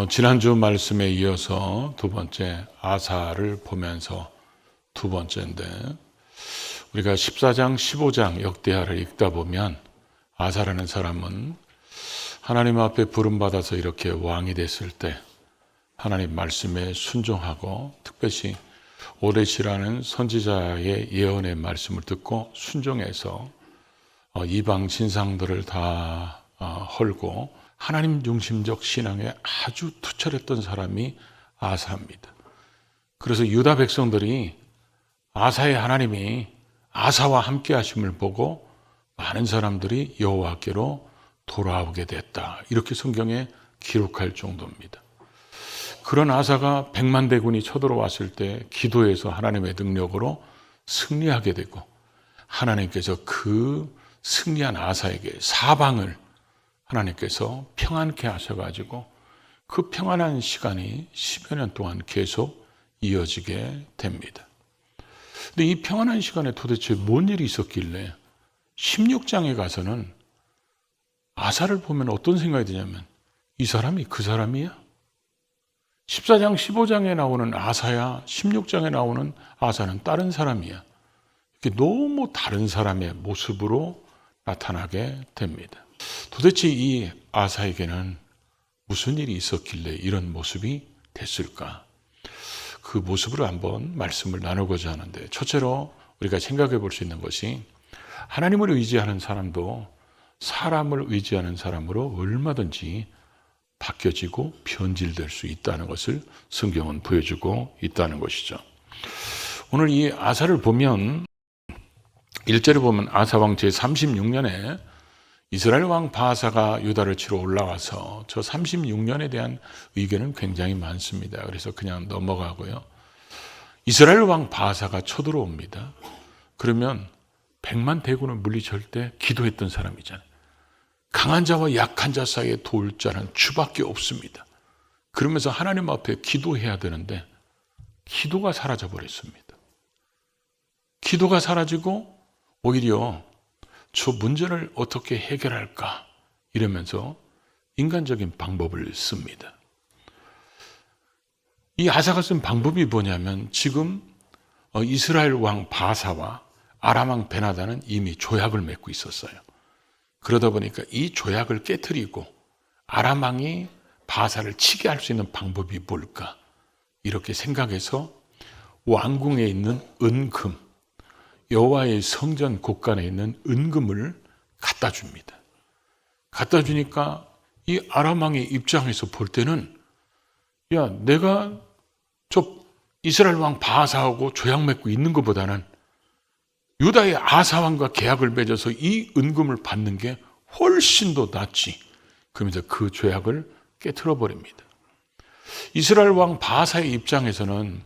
지난주 말씀에 이어서 두 번째 아사를 보면서 두 번째인데, 우리가 14장, 15장 역대하를 읽다 보면 아사라는 사람은 하나님 앞에 부름받아서 이렇게 왕이 됐을 때 하나님 말씀에 순종하고, 특별히 오레시라는 선지자의 예언의 말씀을 듣고 순종해서 이방 신상들을 다 헐고 하나님 중심적 신앙에 아주 투철했던 사람이 아사입니다. 그래서 유다 백성들이 아사의 하나님이 아사와 함께 하심을 보고 많은 사람들이 여호와께로 돌아오게 됐다, 이렇게 성경에 기록할 정도입니다. 그런 아사가 100만 대군이 쳐들어왔을 때 기도해서 하나님의 능력으로 승리하게 되고, 하나님께서 그 승리한 아사에게 사방을 하나님께서 평안케 하셔가지고 그 평안한 시간이 10여 년 동안 계속 이어지게 됩니다. 근데 이 평안한 시간에 도대체 뭔 일이 있었길래 16장에 가서는 아사를 보면 어떤 생각이 드냐면, 이 사람이 그 사람이야? 14장, 15장에 나오는 아사야, 16장에 나오는 아사는 다른 사람이야. 이렇게 너무 다른 사람의 모습으로 나타나게 됩니다. 도대체 이 아사에게는 무슨 일이 있었길래 이런 모습이 됐을까? 그 모습으로 한번 말씀을 나누고자 하는데, 첫째로 우리가 생각해 볼 수 있는 것이, 하나님을 의지하는 사람도 사람을 의지하는 사람으로 얼마든지 바뀌어지고 변질될 수 있다는 것을 성경은 보여주고 있다는 것이죠. 오늘 이 아사를 보면 1절에 보면 아사 왕 제36년에 이스라엘 왕 바하사가 유다를 치러 올라와서, 저 36년에 대한 의견은 굉장히 많습니다. 그래서 그냥 넘어가고요. 이스라엘 왕 바하사가 쳐들어옵니다. 그러면 100만 대군을 물리칠 때 기도했던 사람이잖아요. 강한 자와 약한 자 사이에 도울 자는 주밖에 없습니다. 그러면서 하나님 앞에 기도해야 되는데 기도가 사라져 버렸습니다. 기도가 사라지고 오히려 저 문제를 어떻게 해결할까 이러면서 인간적인 방법을 씁니다. 이 아사가 쓴 방법이 뭐냐면, 지금 이스라엘 왕 바사와 아람 왕 베나다는 이미 조약을 맺고 있었어요. 그러다 보니까 이 조약을 깨트리고 아람 왕이 바사를 치게 할 수 있는 방법이 뭘까, 이렇게 생각해서 왕궁에 있는 은금, 여호와의 성전 곳간에 있는 은금을 갖다 줍니다. 갖다 주니까 이 아람 왕의 입장에서 볼 때는, 야, 내가 저 이스라엘 왕 바하사하고 조약 맺고 있는 것보다는 유다의 아사 왕과 계약을 맺어서 이 은금을 받는 게 훨씬 더 낫지. 그러면서 그 조약을 깨트려 버립니다. 이스라엘 왕 바하사의 입장에서는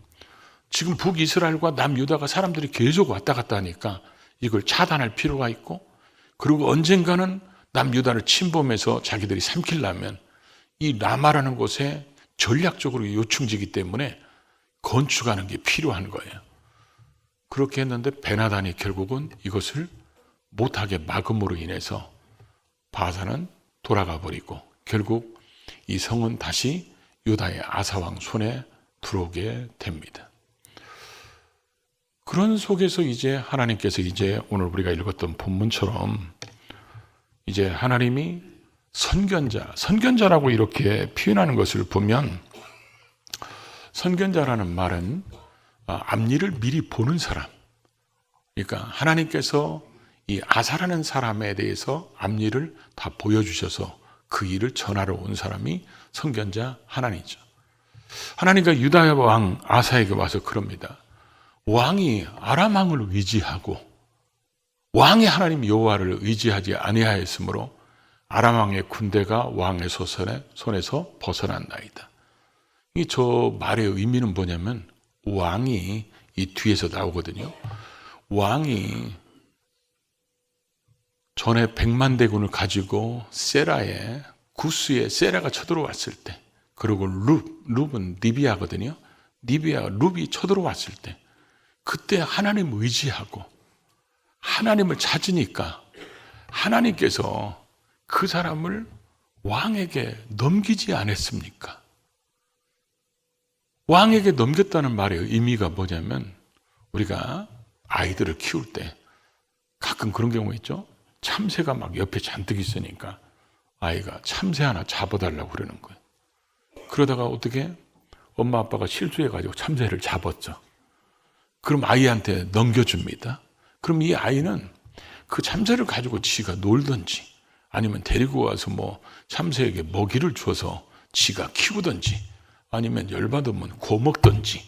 지금 북이스라엘과 남유다가 사람들이 계속 왔다 갔다 하니까 이걸 차단할 필요가 있고, 그리고 언젠가는 남유다를 침범해서 자기들이 삼키려면 이 라마라는 곳에 전략적으로 요충지기 때문에 건축하는 게 필요한 거예요. 그렇게 했는데 베나단이 결국은 이것을 못하게 막음으로 인해서 바사는 돌아가 버리고, 결국 이 성은 다시 유다의 아사왕 손에 들어오게 됩니다. 그런 속에서 이제 하나님께서 이제 오늘 우리가 읽었던 본문처럼 이제 하나님이 선견자라고 이렇게 표현하는 것을 보면, 선견자라는 말은 앞일을 미리 보는 사람. 그러니까 하나님께서 이 아사라는 사람에 대해서 앞일을 다 보여주셔서 그 일을 전하러 온 사람이 선견자 하나님이죠. 하나님과 유다 왕 아사에게 와서 그럽니다. 왕이 아람 왕을 의지하고 왕의 하나님 여호와를 의지하지 아니하였으므로 아람 왕의 군대가 왕의 손에서 벗어난나이다. 이 저 말의 의미는 뭐냐면, 왕이 이 뒤에서 나오거든요. 왕이 전에 100만 대군을 가지고 구스에 세라가 쳐들어왔을 때, 그리고 룹은 리비아거든요. 룹이 쳐들어왔을 때, 그때 하나님 의지하고 하나님을 찾으니까 하나님께서 그 사람을 왕에게 넘기지 않았습니까? 왕에게 넘겼다는 말의 의미가 뭐냐면 우리가 아이들을 키울 때 가끔 그런 경우 있죠. 참새가 막 옆에 잔뜩 있으니까 아이가 참새 하나 잡아달라고 그러는 거예요. 그러다가 어떻게 엄마 아빠가 실수해가지고 참새를 잡았죠. 그럼 아이한테 넘겨줍니다. 그럼 이 아이는 그 참새를 가지고 지가 놀든지 아니면 데리고 와서 뭐 참새에게 먹이를 줘서 지가 키우든지 아니면 열받으면 구워 먹든지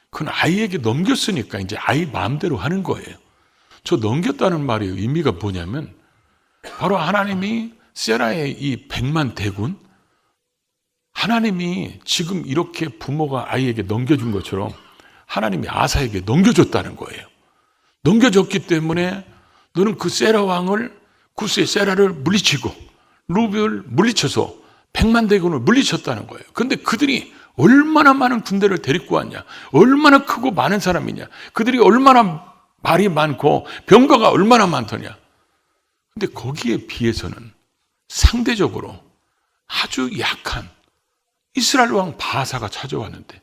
그건 아이에게 넘겼으니까 이제 아이 마음대로 하는 거예요. 저 넘겼다는 말의 의미가 뭐냐면 바로 하나님이 세라의 이 100만 대군, 하나님이 지금 이렇게 부모가 아이에게 넘겨준 것처럼 하나님이 아사에게 넘겨줬다는 거예요. 넘겨줬기 때문에 너는 그 세라 왕을, 구스의 세라를 물리치고 루비를 물리쳐서 100만 대군을 물리쳤다는 거예요. 그런데 그들이 얼마나 많은 군대를 데리고 왔냐, 얼마나 크고 많은 사람이냐, 그들이 얼마나 말이 많고 병거가 얼마나 많더냐. 근데 거기에 비해서는 상대적으로 아주 약한 이스라엘 왕 바사가 찾아왔는데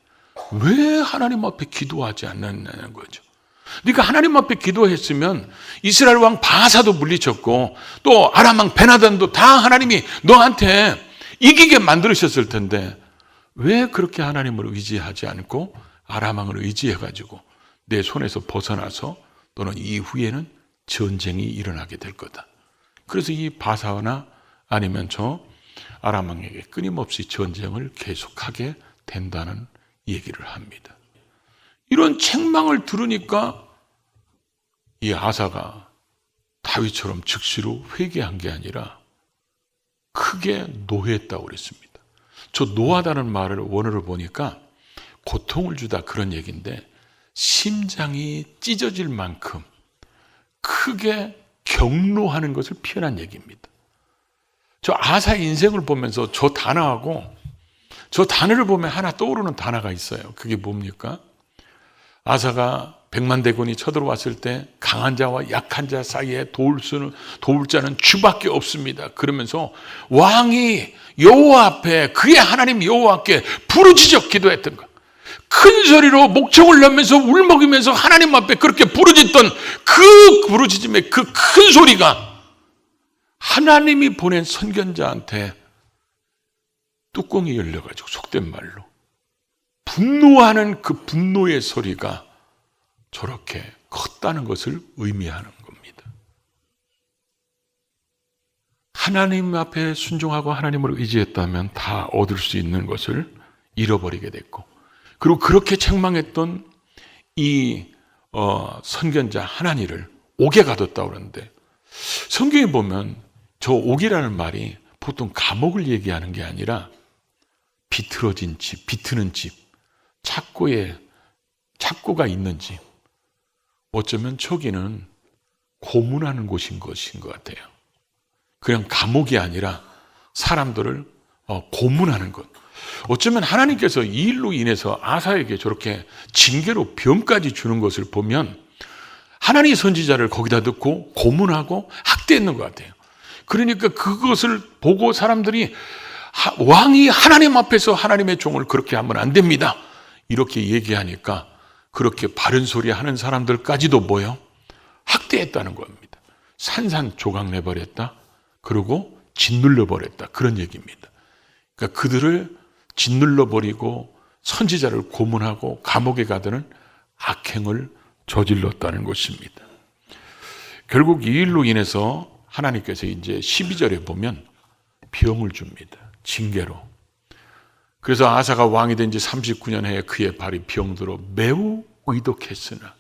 왜 하나님 앞에 기도하지 않느냐는 거죠. 그러니까 하나님 앞에 기도했으면 이스라엘 왕 바사도 물리쳤고 또 아람 왕 베나단도 다 하나님이 너한테 이기게 만들으셨을 텐데 왜 그렇게 하나님을 의지하지 않고 아람 왕을 의지해가지고 내 손에서 벗어나서 너는 이후에는 전쟁이 일어나게 될 거다. 그래서 이 바사나 아니면 저 아람 왕에게 끊임없이 전쟁을 계속하게 된다는 얘기를 합니다. 이런 책망을 들으니까 이 아사가 다윗처럼 즉시로 회개한 게 아니라 크게 노했다고 그랬습니다. 저 노하다는 말을 원어를 보니까 고통을 주다 그런 얘기인데 심장이 찢어질 만큼 크게 경노하는 것을 표현한 얘기입니다. 저 아사의 인생을 보면서 저 단어하고 저 단어를 보면 하나 떠오르는 단어가 있어요. 그게 뭡니까? 아사가 100만 대군이 쳐들어왔을 때 강한 자와 약한 자 사이에 도울 자는 주밖에 없습니다. 그러면서 왕이 여호와 앞에 그의 하나님 여호와께 부르짖어 기도했던 것. 큰 소리로 목청을 내면서 울먹이면서 하나님 앞에 그렇게 부르짖던 그 부르짖음의 그 큰 소리가 하나님이 보낸 선견자한테 뚜껑이 열려가지고 속된 말로 분노하는 그 분노의 소리가 저렇게 컸다는 것을 의미하는 겁니다. 하나님 앞에 순종하고 하나님을 의지했다면 다 얻을 수 있는 것을 잃어버리게 됐고 그리고 그렇게 책망했던 이 선견자 하나니를 옥에 가뒀다고 그러는데 성경에 보면 저 옥이라는 말이 보통 감옥을 얘기하는 게 아니라 비틀어진 집, 비트는 집, 착고가 있는 집. 어쩌면 저기는 고문하는 곳인 것인 것 같아요. 그냥 감옥이 아니라 사람들을 고문하는 것. 어쩌면 하나님께서 이 일로 인해서 아사에게 저렇게 징계로 병까지 주는 것을 보면 하나님의 선지자를 거기다 넣고 고문하고 학대했는 것 같아요. 그러니까 그것을 보고 사람들이 왕이 하나님 앞에서 하나님의 종을 그렇게 하면 안 됩니다. 이렇게 얘기하니까 그렇게 바른 소리 하는 사람들까지도 뭐요? 학대했다는 겁니다. 산산조각 내버렸다. 그리고 짓눌러버렸다. 그런 얘기입니다. 그러니까 그들을 짓눌러버리고 선지자를 고문하고 감옥에 가두는 악행을 저질렀다는 것입니다. 결국 이 일로 인해서 하나님께서 이제 12절에 보면 병을 줍니다. 징계로. 그래서 아사가 왕이 된 지 39년 해에 그의 발이 병들어 매우 의독했으나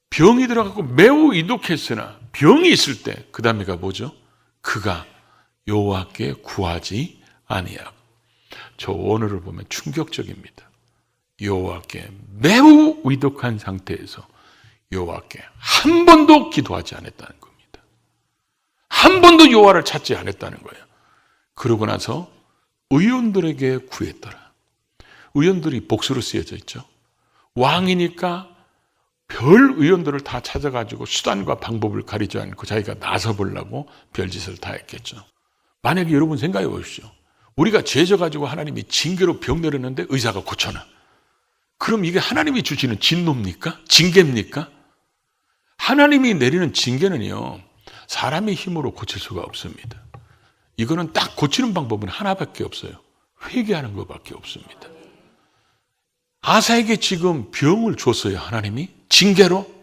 병이 들어가고 매우 의독했으나 병이 있을 때 그 다음에가 뭐죠? 그가 여호와께 구하지 아니하고 저 원어를 보면 충격적입니다. 여호와께 매우 의독한 상태에서 여호와께 한 번도 기도하지 않았다는 겁니다. 한 번도 여호와를 찾지 않았다는 거예요. 그러고 나서 의원들에게 구했더라. 의원들이 복수로 쓰여져 있죠. 왕이니까 별 의원들을 다 찾아가지고 수단과 방법을 가리지 않고 자기가 나서보려고 별짓을 다 했겠죠. 만약에 여러분 생각해 보십시오. 우리가 죄져가지고 하나님이 징계로 병 내렸는데 의사가 고쳐놔. 그럼 이게 하나님이 주시는 진노입니까? 징계입니까? 하나님이 내리는 징계는요, 사람의 힘으로 고칠 수가 없습니다. 이거는 딱 고치는 방법은 하나밖에 없어요. 회개하는 것밖에 없습니다. 아사에게 지금 병을 줬어요, 하나님이. 징계로.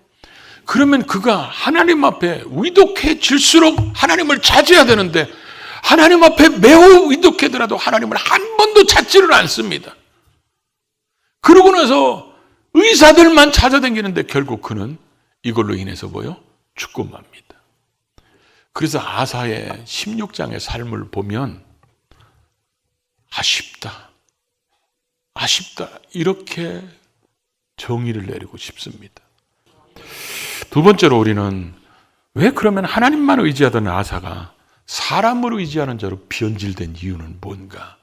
그러면 그가 하나님 앞에 위독해질수록 하나님을 찾아야 되는데, 하나님 앞에 매우 위독해더라도 하나님을 한 번도 찾지를 않습니다. 그러고 나서 의사들만 찾아다니는데 결국 그는 이걸로 인해서 뭐요? 죽고 맙니다. 그래서 아사의 16장의 삶을 보면 아쉽다. 이렇게 정의를 내리고 싶습니다. 두 번째로 우리는 왜 그러면 하나님만 의지하던 아사가 사람을 의지하는 자로 변질된 이유는 뭔가?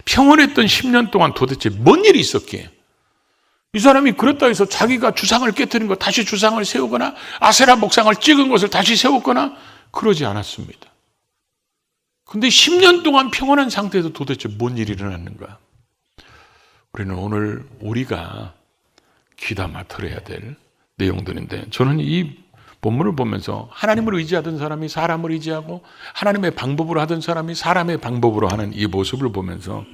평온했던 10년 동안 도대체 뭔 일이 있었기에 이 사람이 그렇다 해서 자기가 주상을 깨뜨린 거 다시 주상을 세우거나 아세라 목상을 찍은 것을 다시 세웠거나 그러지 않았습니다. 근데 10년 동안 평온한 상태에서 도대체 뭔 일이 일어났는가? 우리는 오늘 우리가 귀담아 들어야 될 내용들인데, 저는 이 본문을 보면서 하나님을 의지하던 사람이 사람을 의지하고 하나님의 방법으로 하던 사람이 사람의 방법으로 하는 이 모습을 보면서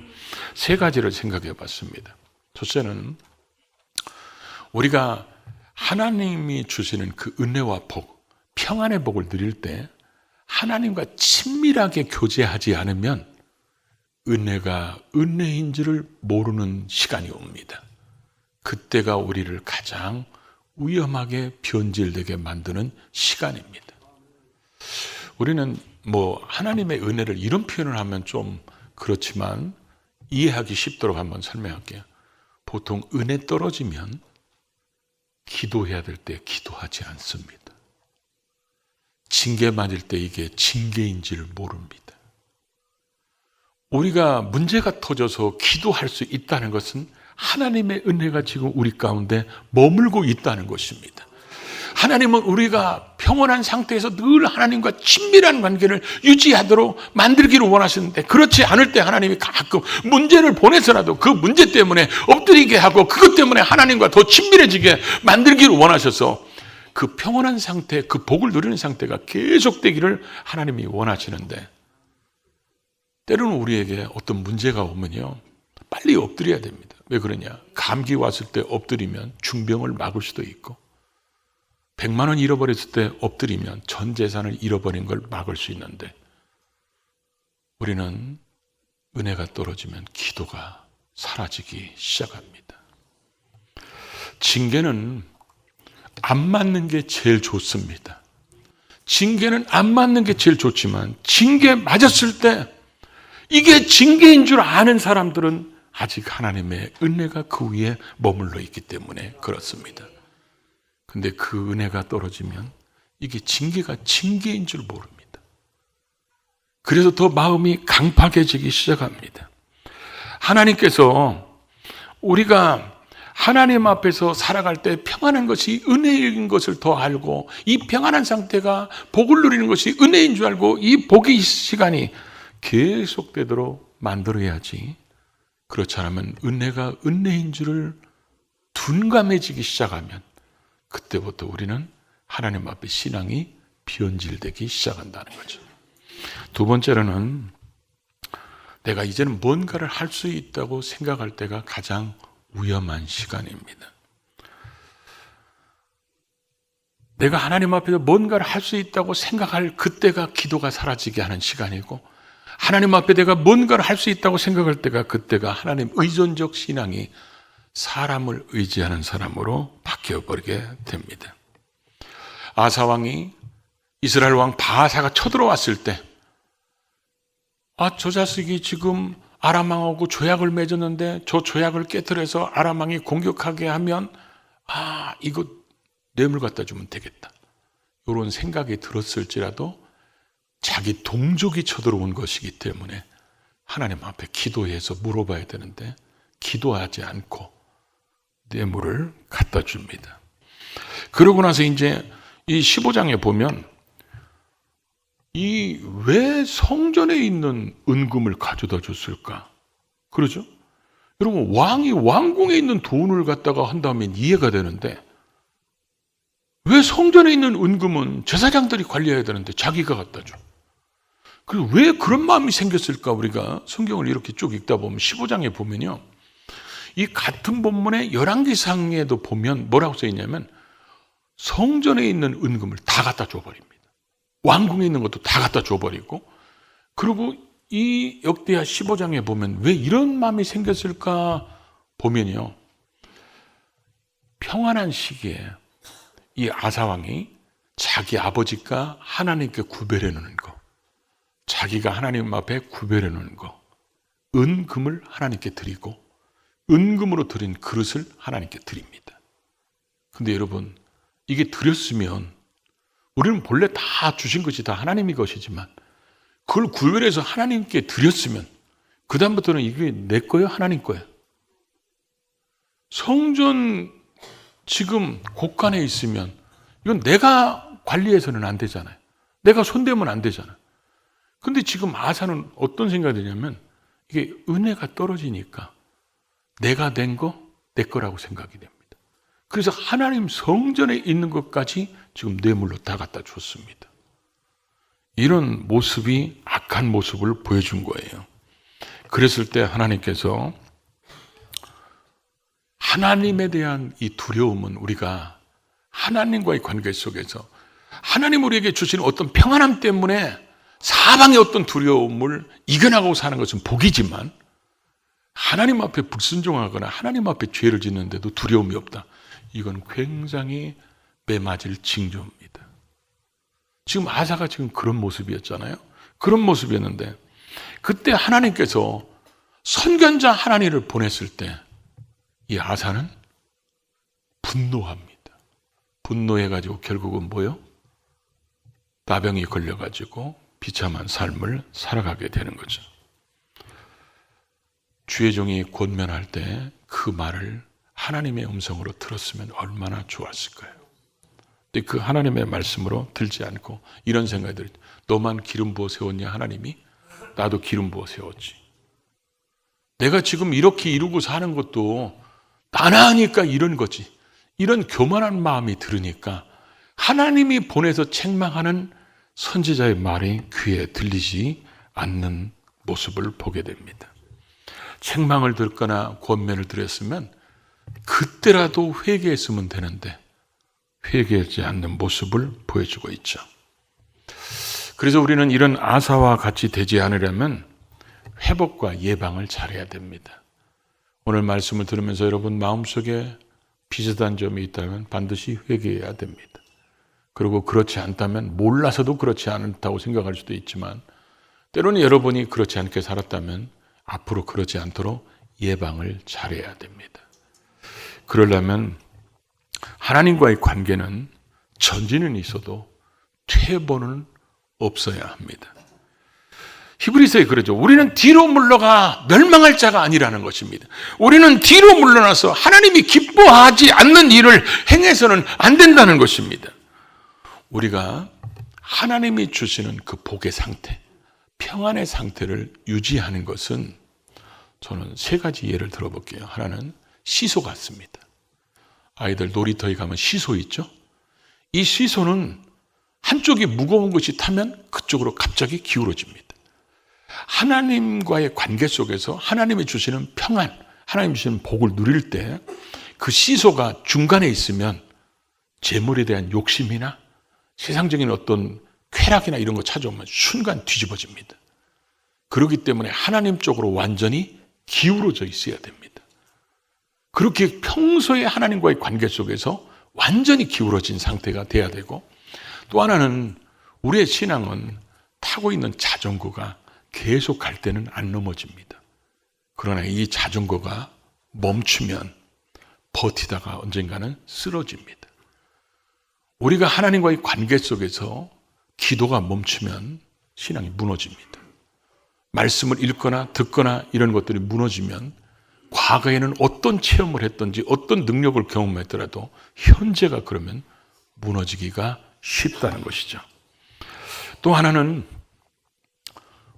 세 가지를 생각해 봤습니다. 첫째는 우리가 하나님이 주시는 그 은혜와 복, 평안의 복을 누릴 때 하나님과 친밀하게 교제하지 않으면 은혜가 은혜인지를 모르는 시간이 옵니다. 그때가 우리를 가장 위험하게 변질되게 만드는 시간입니다. 우리는 하나님의 은혜를 이런 표현을 하면 좀 그렇지만 이해하기 쉽도록 한번 설명할게요. 보통 은혜 떨어지면 기도해야 될 때 기도하지 않습니다. 징계 맞을 때 이게 징계인지를 모릅니다. 우리가 문제가 터져서 기도할 수 있다는 것은 하나님의 은혜가 지금 우리 가운데 머물고 있다는 것입니다. 하나님은 우리가 평온한 상태에서 늘 하나님과 친밀한 관계를 유지하도록 만들기를 원하시는데, 그렇지 않을 때 하나님이 가끔 문제를 보내서라도 그 문제 때문에 엎드리게 하고 그것 때문에 하나님과 더 친밀해지게 만들기를 원하셔서 그 평온한 상태, 그 복을 누리는 상태가 계속되기를 하나님이 원하시는데, 때로는 우리에게 어떤 문제가 오면요 빨리 엎드려야 됩니다. 왜 그러냐? 감기 왔을 때 엎드리면 중병을 막을 수도 있고, 100만 원 잃어버렸을 때 엎드리면 전 재산을 잃어버린 걸 막을 수 있는데, 우리는 은혜가 떨어지면 기도가 사라지기 시작합니다. 징계는 안 맞는 게 제일 좋습니다. 징계는 안 맞는 게 제일 좋지만, 징계 맞았을 때 이게 징계인 줄 아는 사람들은 아직 하나님의 은혜가 그 위에 머물러 있기 때문에 그렇습니다. 근데 그 은혜가 떨어지면 이게 징계가 징계인 줄 모릅니다. 그래서 더 마음이 강팍해지기 시작합니다. 하나님께서 우리가 하나님 앞에서 살아갈 때 평안한 것이 은혜인 것을 더 알고, 이 평안한 상태가 복을 누리는 것이 은혜인 줄 알고 이 복의 시간이 계속되도록 만들어야지, 그렇지 않으면 은혜가 은혜인 줄을 둔감해지기 시작하면 그때부터 우리는 하나님 앞에 신앙이 변질되기 시작한다는 거죠. 두 번째로는 내가 이제는 뭔가를 할 수 있다고 생각할 때가 가장 위험한 시간입니다. 내가 하나님 앞에서 뭔가를 할 수 있다고 생각할 그때가 기도가 사라지게 하는 시간이고, 하나님 앞에 내가 뭔가를 할 수 있다고 생각할 때가 그때가 하나님 의존적 신앙이 사람을 의지하는 사람으로 바뀌어버리게 됩니다. 아사 왕이 이스라엘 왕 바하사가 쳐들어왔을 때, 저 자식이 지금 아람 왕하고 조약을 맺었는데 저 조약을 깨뜨려서 아람 왕이 공격하게 하면 이거 뇌물 갖다 주면 되겠다, 이런 생각이 들었을지라도 자기 동족이 쳐들어온 것이기 때문에 하나님 앞에 기도해서 물어봐야 되는데 기도하지 않고 뇌물을 갖다 줍니다. 그러고 나서 이제 이 15장에 보면 왜 성전에 있는 은금을 가져다 줬을까? 그러죠? 여러분, 왕이 왕궁에 있는 돈을 갖다가 한다면 이해가 되는데, 왜 성전에 있는 은금은 제사장들이 관리해야 되는데 자기가 갖다 줘? 그리고 왜 그런 마음이 생겼을까? 우리가 성경을 이렇게 쭉 읽다 보면 15장에 보면요, 이 같은 본문의 열왕기상에도 보면 뭐라고 써 있냐면 성전에 있는 은금을 다 갖다 줘버립니다. 왕궁에 있는 것도 다 갖다 줘버리고, 그리고 이 역대하 15장에 보면 왜 이런 마음이 생겼을까 보면요, 평안한 시기에 이 아사왕이 자기 아버지가 하나님께 구별해 놓는 거, 자기가 하나님 앞에 구별해 놓는 거, 은금을 하나님께 드리고 은금으로 드린 그릇을 하나님께 드립니다. 근데 여러분, 이게 드렸으면 우리는 본래 다 주신 것이 다 하나님의 것이지만 그걸 구별해서 하나님께 드렸으면 그 다음부터는 이게 내 거예요? 하나님 거예요? 성전 지금 곳간에 있으면 이건 내가 관리해서는 안 되잖아요. 내가 손대면 안 되잖아요. 근데 지금 아사는 어떤 생각이 드냐면 이게 은혜가 떨어지니까 내가 된 거 내 거라고 생각이 됩니다. 그래서 하나님 성전에 있는 것까지 지금 뇌물로 다 갖다 줬습니다. 이런 모습이 악한 모습을 보여준 거예요. 그랬을 때 하나님께서, 하나님에 대한 이 두려움은 우리가 하나님과의 관계 속에서 하나님 우리에게 주시는 어떤 평안함 때문에 사방의 어떤 두려움을 이겨나가고 사는 것은 복이지만, 하나님 앞에 불순종하거나 하나님 앞에 죄를 짓는데도 두려움이 없다, 이건 굉장히 매맞을 징조입니다. 지금 아사가 지금 그런 모습이었잖아요. 그런 모습이었는데 그때 하나님께서 선견자 하나니를 보냈을 때 이 아사는 분노합니다. 분노해가지고 결국은 뭐요? 나병이 걸려가지고 비참한 삶을 살아가게 되는 거죠. 주의 종이 권면할 때 그 말을 하나님의 음성으로 들었으면 얼마나 좋았을까요? 근데 그 하나님의 말씀으로 들지 않고 이런 생각이 들어요. 너만 기름 부어 세웠냐 하나님이? 나도 기름 부어 세웠지. 내가 지금 이렇게 이루고 사는 것도 나나하니까 이런 거지. 이런 교만한 마음이 들으니까 하나님이 보내서 책망하는 선지자의 말이 귀에 들리지 않는 모습을 보게 됩니다. 책망을 듣거나 권면을 드렸으면 그때라도 회개했으면 되는데 회개하지 않는 모습을 보여주고 있죠. 그래서 우리는 이런 아사와 같이 되지 않으려면 회복과 예방을 잘해야 됩니다. 오늘 말씀을 들으면서 여러분 마음속에 비슷한 점이 있다면 반드시 회개해야 됩니다. 그리고 그렇지 않다면 몰라서도 그렇지 않다고 생각할 수도 있지만, 때로는 여러분이 그렇지 않게 살았다면 앞으로 그러지 않도록 예방을 잘해야 됩니다. 그러려면 하나님과의 관계는 전진은 있어도 퇴보는 없어야 합니다. 히브리서에 그러죠. 우리는 뒤로 물러가 멸망할 자가 아니라는 것입니다. 우리는 뒤로 물러나서 하나님이 기뻐하지 않는 일을 행해서는 안 된다는 것입니다. 우리가 하나님이 주시는 그 복의 상태, 평안의 상태를 유지하는 것은 저는 세 가지 예를 들어볼게요. 하나는 시소 같습니다. 아이들 놀이터에 가면 시소 있죠? 이 시소는 한쪽이 무거운 것이 타면 그쪽으로 갑자기 기울어집니다. 하나님과의 관계 속에서 하나님이 주시는 평안, 하나님이 주시는 복을 누릴 때 그 시소가 중간에 있으면 재물에 대한 욕심이나 세상적인 어떤 쾌락이나 이런 거 찾아오면 순간 뒤집어집니다. 그렇기 때문에 하나님 쪽으로 완전히 기울어져 있어야 됩니다. 그렇게 평소에 하나님과의 관계 속에서 완전히 기울어진 상태가 돼야 되고, 또 하나는 우리의 신앙은 타고 있는 자전거가 계속 갈 때는 안 넘어집니다. 그러나 이 자전거가 멈추면 버티다가 언젠가는 쓰러집니다. 우리가 하나님과의 관계 속에서 기도가 멈추면 신앙이 무너집니다. 말씀을 읽거나 듣거나 이런 것들이 무너지면 과거에는 어떤 체험을 했든지 어떤 능력을 경험했더라도 현재가 그러면 무너지기가 쉽다는 것이죠. 또 하나는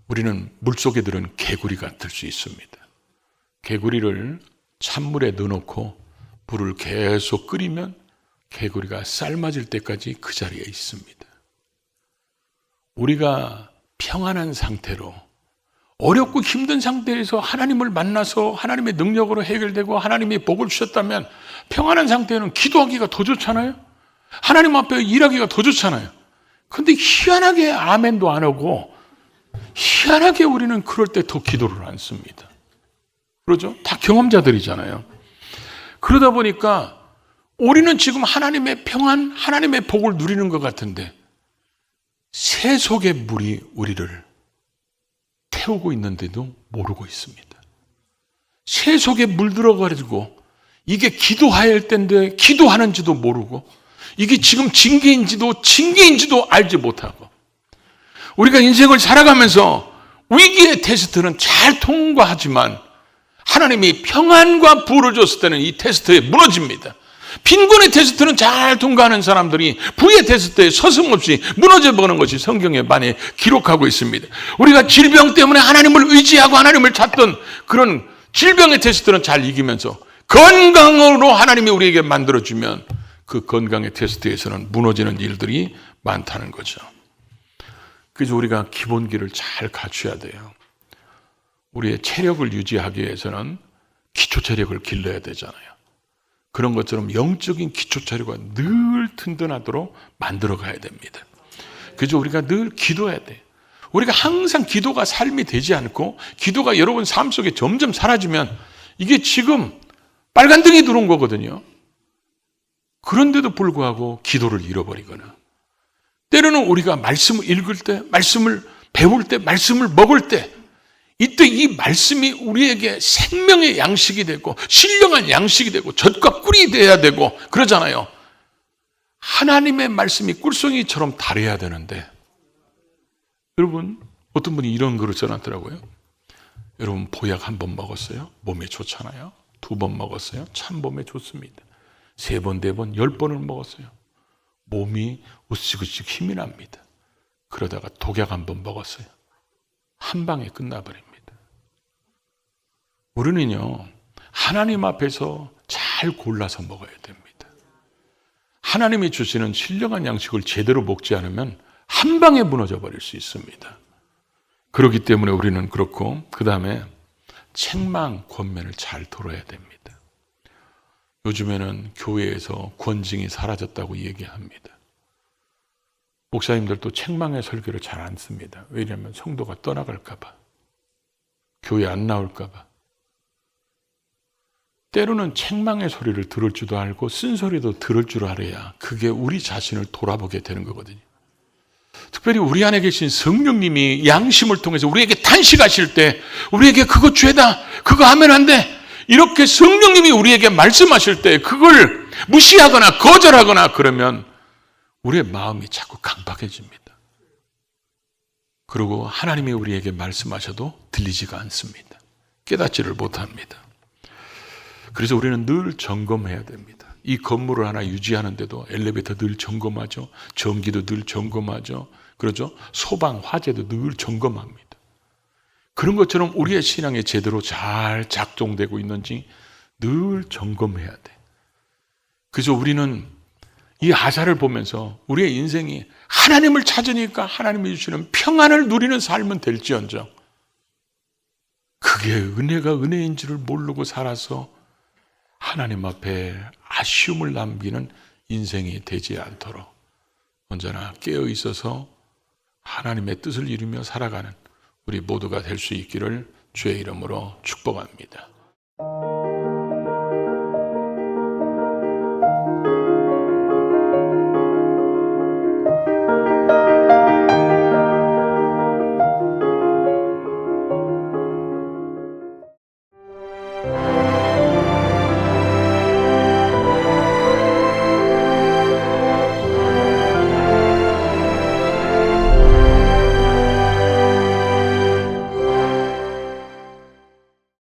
우리는 물속에 들은 개구리 같을 수 있습니다. 개구리를 찬물에 넣어놓고 불을 계속 끓이면 개구리가 삶아질 때까지 그 자리에 있습니다. 우리가 평안한 상태로, 어렵고 힘든 상태에서 하나님을 만나서 하나님의 능력으로 해결되고 하나님이 복을 주셨다면 평안한 상태는 기도하기가 더 좋잖아요. 하나님 앞에 일하기가 더 좋잖아요. 근데 희한하게 아멘도 안 하고 희한하게 우리는 그럴 때 더 기도를 안 씁니다. 그러죠? 다 경험자들이잖아요. 그러다 보니까 우리는 지금 하나님의 평안, 하나님의 복을 누리는 것 같은데 세속의 물이 우리를 태우고 있는데도 모르고 있습니다. 세속에 물들어가지고 이게 기도해야 할 때인데 기도하는지도 모르고 이게 지금 징계인지도 알지 못하고 우리가 인생을 살아가면서 위기의 테스트는 잘 통과하지만 하나님이 평안과 부를 줬을 때는 이 테스트에 무너집니다. 빈곤의 테스트는 잘 통과하는 사람들이 부의 테스트에 서슴없이 무너져버리는 것이 성경에 많이 기록하고 있습니다. 우리가 질병 때문에 하나님을 의지하고 하나님을 찾던 그런 질병의 테스트는 잘 이기면서 건강으로 하나님이 우리에게 만들어주면 그 건강의 테스트에서는 무너지는 일들이 많다는 거죠. 그래서 우리가 기본기를 잘 갖춰야 돼요. 우리의 체력을 유지하기 위해서는 기초 체력을 길러야 되잖아요. 그런 것처럼 영적인 기초 체력가 늘 튼튼하도록 만들어 가야 됩니다. 그래서 우리가 늘 기도해야 돼요. 우리가 항상 기도가 삶이 되지 않고 기도가 여러분 삶 속에 점점 사라지면 이게 지금 빨간등이 들어온 거거든요. 그런데도 불구하고 기도를 잃어버리거나 때로는 우리가 말씀을 읽을 때, 말씀을 배울 때, 말씀을 먹을 때 이때 이 말씀이 우리에게 생명의 양식이 되고 신령한 양식이 되고 젖과 꿀이 돼야 되고 그러잖아요. 하나님의 말씀이 꿀송이처럼 달아야 되는데 여러분 어떤 분이 이런 글을 써놨더라고요. 여러분 보약 한 번 먹었어요? 몸에 좋잖아요. 2번 먹었어요? 참 몸에 좋습니다. 3번, 4번, 10번을 먹었어요. 몸이 으쓱으쓱 힘이 납니다. 그러다가 독약 한 번 먹었어요. 한 방에 끝나버립니다. 우리는요, 하나님 앞에서 잘 골라서 먹어야 됩니다. 하나님이 주시는 신령한 양식을 제대로 먹지 않으면 한 방에 무너져 버릴 수 있습니다. 그렇기 때문에 우리는 그렇고, 그 다음에 책망, 권면을 잘 들어야 됩니다. 요즘에는 교회에서 권징이 사라졌다고 얘기합니다. 목사님들도 책망의 설교를 잘 안 씁니다. 왜냐하면 성도가 떠나갈까 봐. 교회 안 나올까 봐. 때로는 책망의 소리를 들을 줄도 알고 쓴소리도 들을 줄 알아야 그게 우리 자신을 돌아보게 되는 거거든요. 특별히 우리 안에 계신 성령님이 양심을 통해서 우리에게 탄식하실 때 우리에게 그거 죄다, 그거 하면 안 돼, 이렇게 성령님이 우리에게 말씀하실 때 그걸 무시하거나 거절하거나 그러면 우리의 마음이 자꾸 강박해집니다. 그리고 하나님이 우리에게 말씀하셔도 들리지가 않습니다. 깨닫지를 못합니다. 그래서 우리는 늘 점검해야 됩니다. 이 건물을 하나 유지하는데도 엘리베이터 늘 점검하죠. 전기도 늘 점검하죠. 그러죠. 소방, 화재도 늘 점검합니다. 그런 것처럼 우리의 신앙이 제대로 잘 작동되고 있는지 늘 점검해야 돼. 그래서 우리는 이 아사를 보면서 우리의 인생이 하나님을 찾으니까 하나님이 주시는 평안을 누리는 삶은 될지언정 그게 은혜가 은혜인 줄을 모르고 살아서 하나님 앞에 아쉬움을 남기는 인생이 되지 않도록 언제나 깨어 있어서 하나님의 뜻을 이루며 살아가는 우리 모두가 될 수 있기를 주의 이름으로 축복합니다.